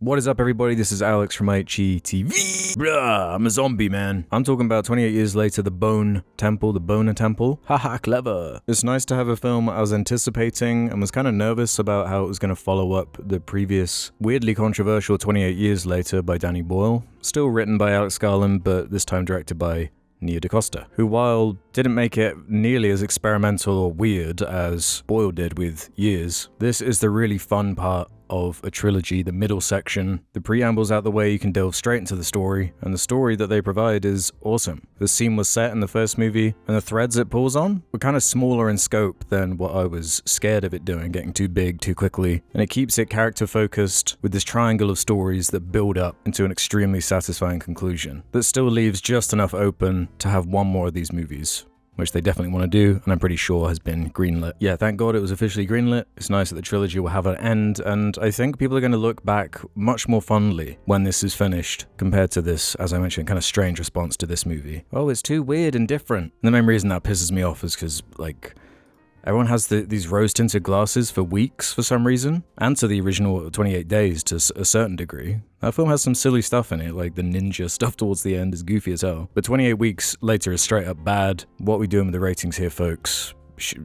What is up, everybody? This is Alex from IHE TV. Bruh, I'm a zombie, man. I'm talking about 28 years later, the Boner Temple. Haha, clever. It's nice to have a film I was anticipating and was kind of nervous about how it was going to follow up the previous, weirdly controversial 28 Years Later by Danny Boyle. Still written by Alex Garland, but this time directed by Nia DaCosta, who, while didn't make it nearly as experimental or weird as Boyle did with Years, this is the really fun part of a trilogy, the middle section. The preamble's out the way, you can delve straight into the story, and the story that they provide is awesome. The scene was set in the first movie, and the threads it pulls on were kind of smaller in scope than what I was scared of it doing, getting too big too quickly, and it keeps it character focused with this triangle of stories that build up into an extremely satisfying conclusion that still leaves just enough open to have one more of these movies, which they definitely want to do, and I'm pretty sure has been greenlit. Yeah, thank God it was officially greenlit. It's nice that the trilogy will have an end, and I think people are going to look back much more fondly when this is finished, compared to this, as I mentioned, kind of strange response to this movie. Oh, it's too weird and different. And the main reason that pisses me off is because, like, everyone has these rose-tinted glasses for weeks for some reason, and to the original 28 Days to a certain degree. That film has some silly stuff in it, like the ninja stuff towards the end is goofy as hell. But 28 Weeks Later is straight up bad. What are we doing with the ratings here, folks?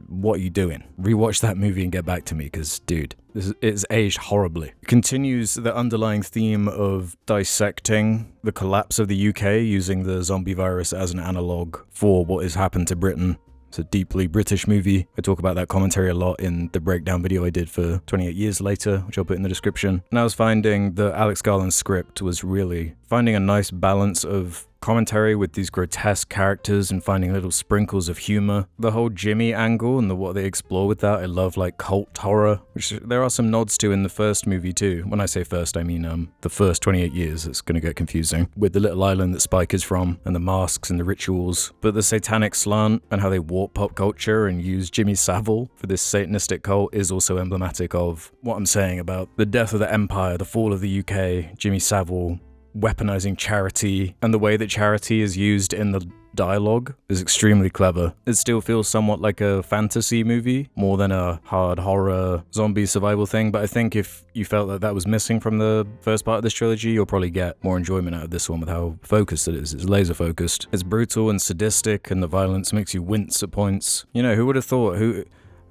What are you doing? Rewatch that movie and get back to me, because, dude, it's aged horribly. It continues the underlying theme of dissecting the collapse of the UK using the zombie virus as an analogue for what has happened to Britain. It's a deeply British movie. I talk about that commentary a lot in the breakdown video I did for 28 Years Later, which I'll put in the description. And I was finding the Alex Garland script was really finding a nice balance of commentary with these grotesque characters and finding little sprinkles of humor. The whole Jimmy angle and what they explore with that, I love, like cult horror, which there are some nods to in the first movie too. When I say first, I mean the first 28 years. It's gonna get confusing with the little island that Spike is from and the masks and the rituals. But the satanic slant and how they warp pop culture and use Jimmy Savile for this satanistic cult is also emblematic of what I'm saying about the death of the empire, the fall of the UK, Jimmy Savile weaponizing charity, and the way that charity is used in the dialogue is extremely clever. It still feels somewhat like a fantasy movie, more than a hard horror zombie survival thing, but I think if you felt that that was missing from the first part of this trilogy, you'll probably get more enjoyment out of this one with how focused it is. It's laser focused. It's brutal and sadistic, and the violence makes you wince at points. You know, who would have thought?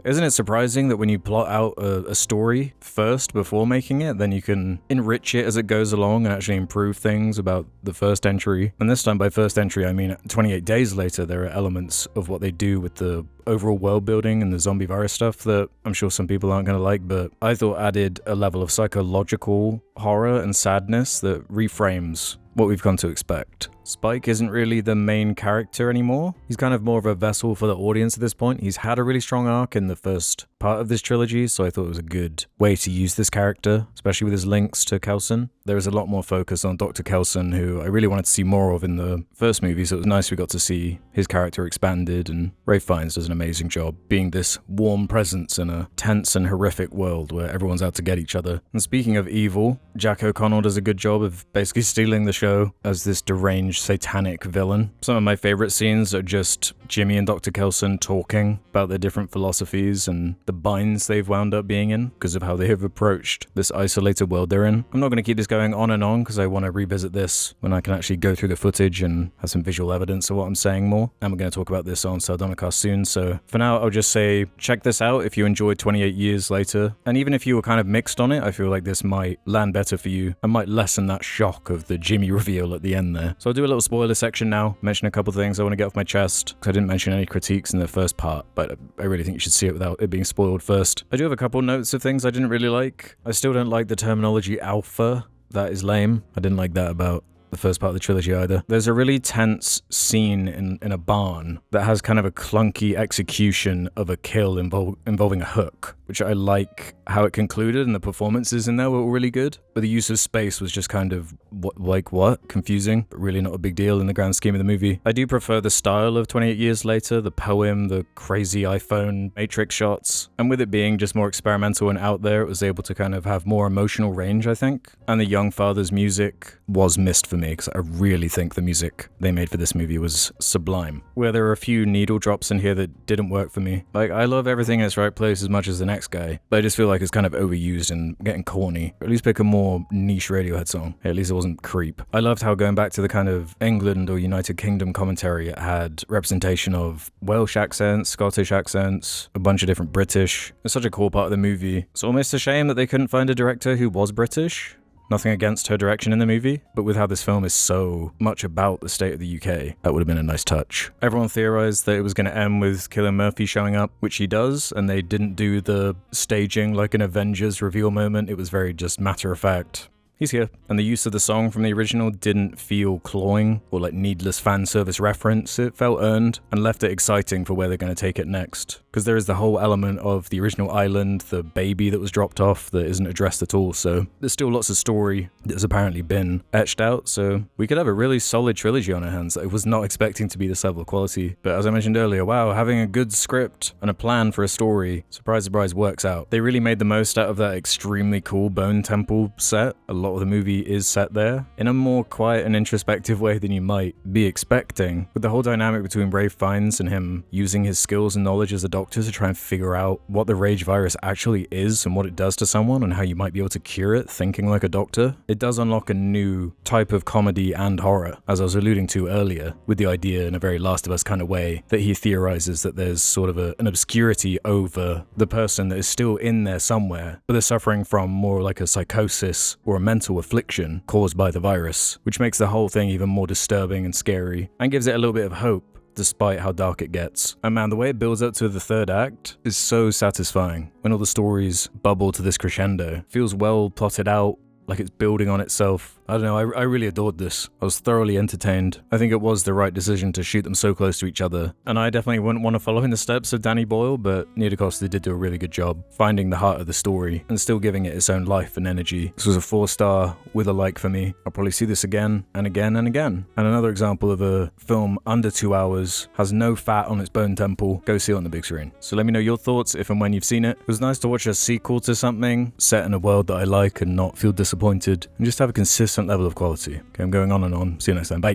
Isn't it surprising that when you plot out a story first before making it, then you can enrich it as it goes along and actually improve things about the first entry? And this time by first entry, I mean 28 Days Later, there are elements of what they do with the overall world building and the zombie virus stuff that I'm sure some people aren't going to like, but I thought added a level of psychological horror and sadness that reframes what we've come to expect. Spike isn't really the main character anymore. He's kind of more of a vessel for the audience at this point. He's had a really strong arc in the first part of this trilogy, so I thought it was a good way to use this character, especially with his links to Kelson. There is a lot more focus on Dr. Kelson, who I really wanted to see more of in the first movie, so it was nice we got to see his character expanded, and Ralph Fiennes does an amazing job being this warm presence in a tense and horrific world where everyone's out to get each other. And speaking of evil, Jack O'Connell does a good job of basically stealing the show as this deranged satanic villain. Some of my favorite scenes are just Jimmy and Dr. Kelson talking about their different philosophies and the binds they've wound up being in because of how they have approached this isolated world they're in. I'm not going to keep this going on and on because I want to revisit this when I can actually go through the footage and have some visual evidence of what I'm saying more. And we're going to talk about this on Sardonicast soon, so for now I'll just say check this out if you enjoyed 28 Years Later. And even if you were kind of mixed on it, I feel like this might land better for you and might lessen that shock of the Jimmy reveal at the end there. So I'll do a little spoiler section now, mention a couple things I want to get off my chest, because I didn't mention any critiques in the first part, but I really think you should see it without it being spoiled first. I do have a couple notes of things I didn't really like. I still don't like the terminology alpha. That is lame. I didn't like that about the first part of the trilogy either. There's a really tense scene in a barn that has kind of a clunky execution of a kill involving a hook, which I like how it concluded, and the performances in there were really good, but the use of space was just kind of what? Confusing, but really not a big deal in the grand scheme of the movie. I do prefer the style of 28 Years Later, the poem, the crazy iPhone matrix shots, and with it being just more experimental and out there, it was able to kind of have more emotional range, I think. And the Young Fathers music was missed for me, because I really think the music they made for this movie was sublime. Where there are a few needle drops in here that didn't work for me. Like, I love Everything in Its Right Place as much as the next guy, but I just feel like it's kind of overused and getting corny. Or at least pick a more niche Radiohead song. At least it wasn't Creep. I loved how going back to the kind of England or United Kingdom commentary, it had representation of Welsh accents, Scottish accents, a bunch of different British. It's such a cool part of the movie. It's almost a shame that they couldn't find a director who was British. Nothing against her direction in the movie, but with how this film is so much about the state of the UK, that would have been a nice touch. Everyone theorized that it was going to end with Cillian Murphy showing up, which he does, and they didn't do the staging like an Avengers reveal moment. It was very just matter of fact. He's here. And the use of the song from the original didn't feel cloying or like needless fan service reference. It felt earned and left it exciting for where they're going to take it next. Because there is the whole element of the original island, the baby that was dropped off that isn't addressed at all. So there's still lots of story that's apparently been etched out. So we could have a really solid trilogy on our hands that I was not expecting to be this level of quality. But as I mentioned earlier, wow, having a good script and a plan for a story, surprise, surprise, works out. They really made the most out of that extremely cool Bone Temple set. A lot of the movie is set there in a more quiet and introspective way than you might be expecting, with the whole dynamic between Ralph Fiennes and him using his skills and knowledge as a doctor to try and figure out what the rage virus actually is and what it does to someone and how you might be able to cure it thinking like a doctor. It does unlock a new type of comedy and horror, as I was alluding to earlier, with the idea in a very Last of Us kind of way that he theorizes that there's sort of an obscurity over the person that is still in there somewhere, but they're suffering from more like a psychosis or a mental affliction caused by the virus, which makes the whole thing even more disturbing and scary, and gives it a little bit of hope despite how dark it gets. And man, the way it builds up to the third act is so satisfying. When all the stories bubble to this crescendo, it feels well plotted out, like it's building on itself. I don't know, I really adored this. I was thoroughly entertained. I think it was the right decision to shoot them so close to each other, and I definitely wouldn't want to follow in the steps of Danny Boyle, but Nia DaCosta did do a really good job finding the heart of the story and still giving it its own life and energy. This was a 4-star with a like for me. I'll probably see this again and again and again. And another example of a film under 2 hours, has no fat on its Bone Temple. Go see it on the big screen. So let me know your thoughts if and when you've seen it. It was nice to watch a sequel to something set in a world that I like and not feel disappointed and just have a consistent level of quality. Okay, I'm going on and on. See you next time. Bye.